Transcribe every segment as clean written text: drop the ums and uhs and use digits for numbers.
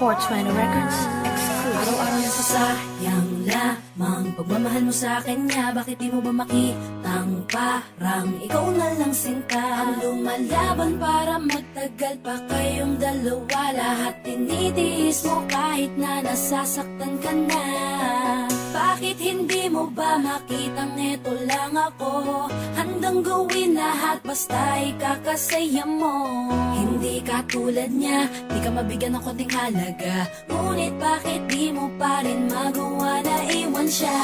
420 Records exclusive. Araw-araw na sasayang lamang pagmamahal mo sa akin nga. Bakit di mo ba makitang parang ikaw na lang sinta ang lumalaban para magtagal pa kayong dalawa. Lahat tinitiis mo kahit na nasasaktan ka na. Bakit hindi mo ba makitang eto lang ako? Handang gawin lahat basta ikakasaya mo. Hindi ka tulad niya, di ka mabigyan ng konting halaga. Ngunit bakit di mo pa rin magawa na iwan siya?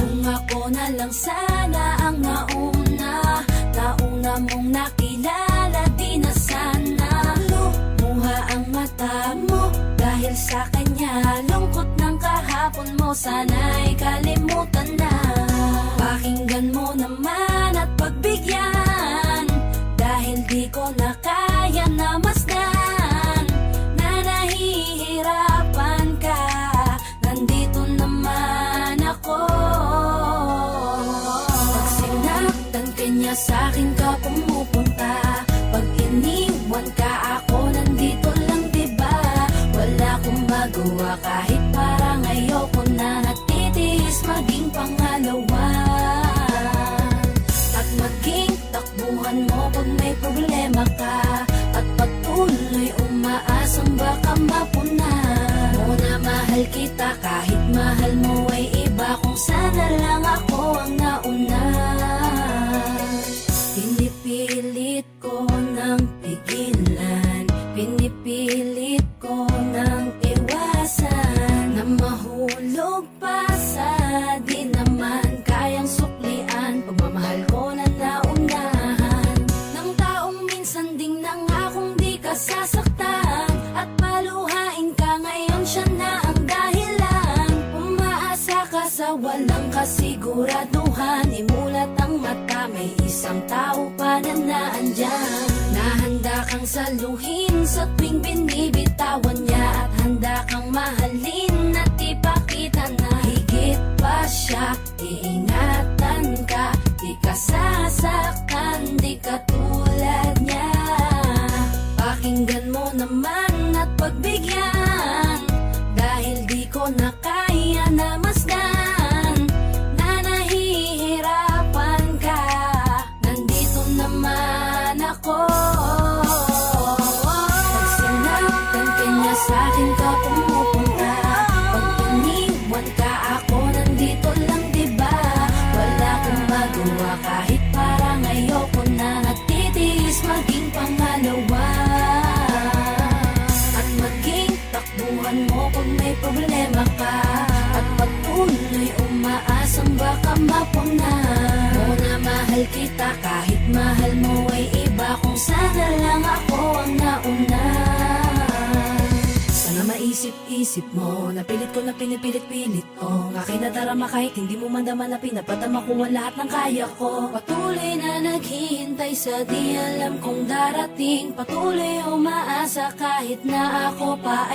Kung ako na lang sana ang nauna mong nakilala, di na sana lumuha ang mata mo dahil sa kanya. Lungkot ng kahapon mo, sana'y kalimutan na. Pakinggan mo naman at pagbigyan, dahil di ko na kaya na masdan na nahihirapan ka. Nandito naman ako. Pag sinaktan ka niya, sa'kin ka pumupunta. Pag iniwan ka, ako nandito lang, diba? Wala akong magawa kahit parang ayoko na. Natitiis maging pangalawa at maging takbuhan mo pag may problema ka. At patuloy umaasang baka mapuna mo na mahal kita kahit mahal mo ay iba. Kung sana lang ako ang nauna. Pinipilit ko ng pigilan, pinipilit ko ng iwasan na mahulog pa sa di naman kayang suklian. Pagmamahal ko na naunahan ng taong minsan ding nangakong di ka sasaktan. At paluhain ka ngayon, siya na ang dahilan. Umaasa ka sa walang kasiguraduhan. Imulat ang mata, may isang tao pa na naandyan. Nahanda kang saluhin sa tuwing binibitawan niya. At handa kang mahalin at ipakita na higit pa siya. Iingatan ka, di ka sasaktan, di ka tulad niya. Pakinggan mo naman at pagbigyan, dahil di ko na kaya na masdan na nahihirapan ka. Nandito naman ako. Pag sinaktan ka niya, sa'kin ka pumupunta. Pag iniwan ka, ako nandito lang, diba? Wala akong magawa kahit parang ayoko na. Natitiis maging pangalawa at maging takbuhan mo pag may problema ka. At patuloy umaasang baka mapuna mo na mahal kita kahit mahal mo ay iba. Kung sana lang ako ang nauna. Sana maisip-isip mo, napilit ko na pinipilit-pilit ko. Ang aking nadarama kahit hindi mo mandama na pinapadama ko ang lahat ng kaya ko. Patuloy na naghihintay sa di alam kung darating. Patuloy umaasa kahit na ako pa ay